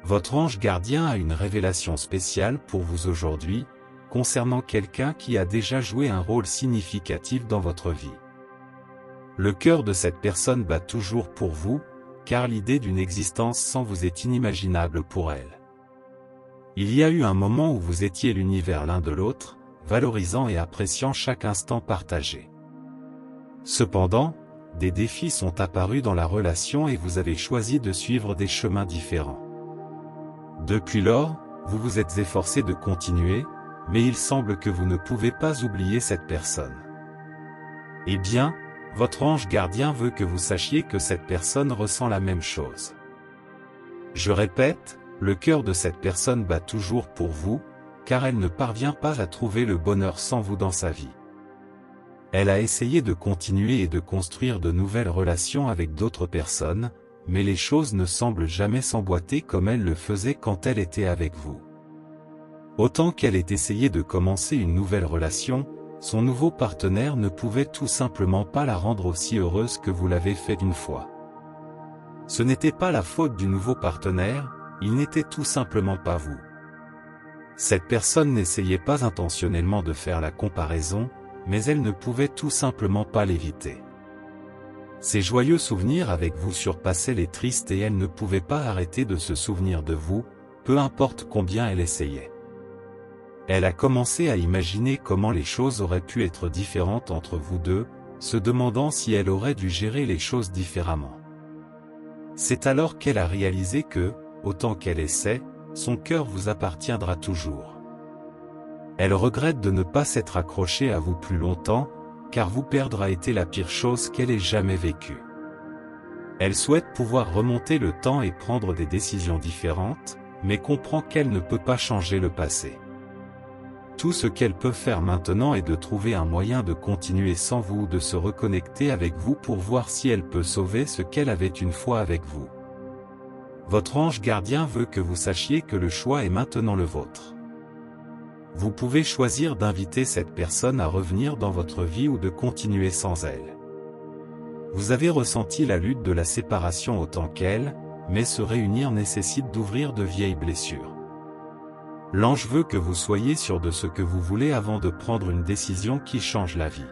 Votre ange gardien a une révélation spéciale pour vous aujourd'hui, concernant quelqu'un qui a déjà joué un rôle significatif dans votre vie. Le cœur de cette personne bat toujours pour vous, car l'idée d'une existence sans vous est inimaginable pour elle. Il y a eu un moment où vous étiez l'univers l'un de l'autre, valorisant et appréciant chaque instant partagé. Cependant, des défis sont apparus dans la relation et vous avez choisi de suivre des chemins différents. Depuis lors, vous vous êtes efforcé de continuer, mais il semble que vous ne pouvez pas oublier cette personne. Eh bien, votre ange gardien veut que vous sachiez que cette personne ressent la même chose. Je répète, le cœur de cette personne bat toujours pour vous, car elle ne parvient pas à trouver le bonheur sans vous dans sa vie. Elle a essayé de continuer et de construire de nouvelles relations avec d'autres personnes, mais les choses ne semblent jamais s'emboîter comme elle le faisait quand elle était avec vous. Autant qu'elle ait essayé de commencer une nouvelle relation, son nouveau partenaire ne pouvait tout simplement pas la rendre aussi heureuse que vous l'avez fait une fois. Ce n'était pas la faute du nouveau partenaire, il n'était tout simplement pas vous. Cette personne n'essayait pas intentionnellement de faire la comparaison, mais elle ne pouvait tout simplement pas l'éviter. Ses joyeux souvenirs avec vous surpassaient les tristes et elle ne pouvait pas arrêter de se souvenir de vous, peu importe combien elle essayait. Elle a commencé à imaginer comment les choses auraient pu être différentes entre vous deux, se demandant si elle aurait dû gérer les choses différemment. C'est alors qu'elle a réalisé que, autant qu'elle essaie, son cœur vous appartiendra toujours. Elle regrette de ne pas s'être accrochée à vous plus longtemps, car vous perdre a été la pire chose qu'elle ait jamais vécue. Elle souhaite pouvoir remonter le temps et prendre des décisions différentes, mais comprend qu'elle ne peut pas changer le passé. Tout ce qu'elle peut faire maintenant est de trouver un moyen de continuer sans vous ou de se reconnecter avec vous pour voir si elle peut sauver ce qu'elle avait une fois avec vous. Votre ange gardien veut que vous sachiez que le choix est maintenant le vôtre. Vous pouvez choisir d'inviter cette personne à revenir dans votre vie ou de continuer sans elle. Vous avez ressenti la lutte de la séparation autant qu'elle, mais se réunir nécessite d'ouvrir de vieilles blessures. L'ange veut que vous soyez sûr de ce que vous voulez avant de prendre une décision qui change la vie.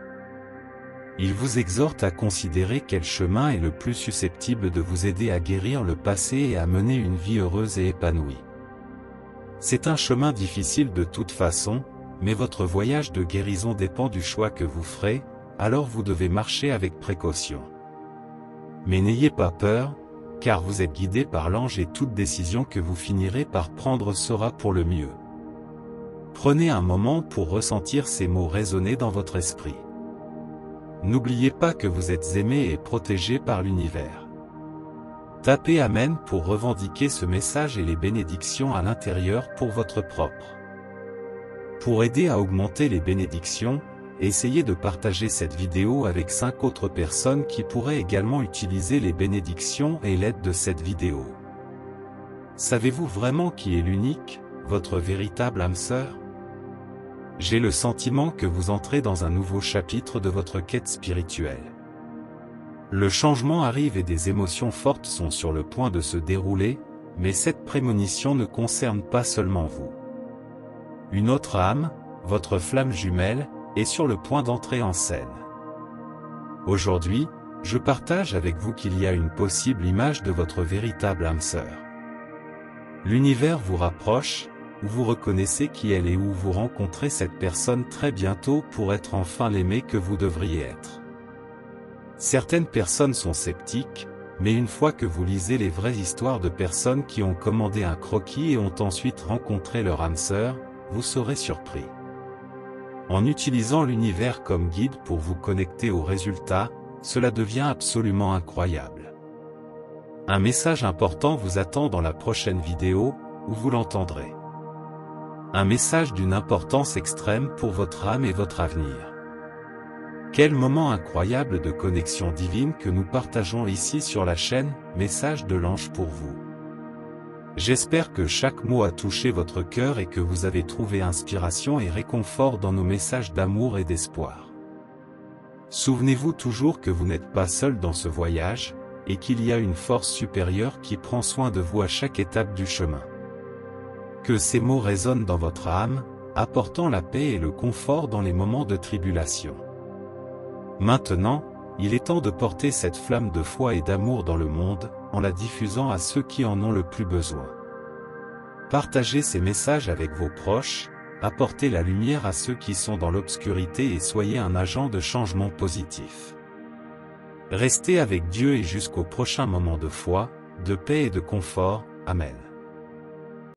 Il vous exhorte à considérer quel chemin est le plus susceptible de vous aider à guérir le passé et à mener une vie heureuse et épanouie. C'est un chemin difficile de toute façon, mais votre voyage de guérison dépend du choix que vous ferez, alors vous devez marcher avec précaution. Mais n'ayez pas peur, car vous êtes guidé par l'ange et toute décision que vous finirez par prendre sera pour le mieux. Prenez un moment pour ressentir ces mots résonner dans votre esprit. N'oubliez pas que vous êtes aimé et protégé par l'univers. Tapez Amen pour revendiquer ce message et les bénédictions à l'intérieur pour votre propre. Pour aider à augmenter les bénédictions, essayez de partager cette vidéo avec 5 autres personnes qui pourraient également utiliser les bénédictions et l'aide de cette vidéo. Savez-vous vraiment qui est l'unique, votre véritable âme sœur? J'ai le sentiment que vous entrez dans un nouveau chapitre de votre quête spirituelle. Le changement arrive et des émotions fortes sont sur le point de se dérouler, mais cette prémonition ne concerne pas seulement vous. Une autre âme, votre flamme jumelle, est sur le point d'entrer en scène. Aujourd'hui, je partage avec vous qu'il y a une possible image de votre véritable âme sœur. L'univers vous rapproche, où vous reconnaissez qui elle est où vous rencontrez cette personne très bientôt pour être enfin l'aimé que vous devriez être. Certaines personnes sont sceptiques, mais une fois que vous lisez les vraies histoires de personnes qui ont commandé un croquis et ont ensuite rencontré leur âme sœur, vous serez surpris. En utilisant l'univers comme guide pour vous connecter aux résultats, cela devient absolument incroyable. Un message important vous attend dans la prochaine vidéo, où vous l'entendrez. Un message d'une importance extrême pour votre âme et votre avenir. Quel moment incroyable de connexion divine que nous partageons ici sur la chaîne « Message de l'ange pour vous ». J'espère que chaque mot a touché votre cœur et que vous avez trouvé inspiration et réconfort dans nos messages d'amour et d'espoir. Souvenez-vous toujours que vous n'êtes pas seul dans ce voyage, et qu'il y a une force supérieure qui prend soin de vous à chaque étape du chemin. Que ces mots résonnent dans votre âme, apportant la paix et le confort dans les moments de tribulation. Maintenant, il est temps de porter cette flamme de foi et d'amour dans le monde, en la diffusant à ceux qui en ont le plus besoin. Partagez ces messages avec vos proches, apportez la lumière à ceux qui sont dans l'obscurité et soyez un agent de changement positif. Restez avec Dieu et jusqu'au prochain moment de foi, de paix et de confort. Amen.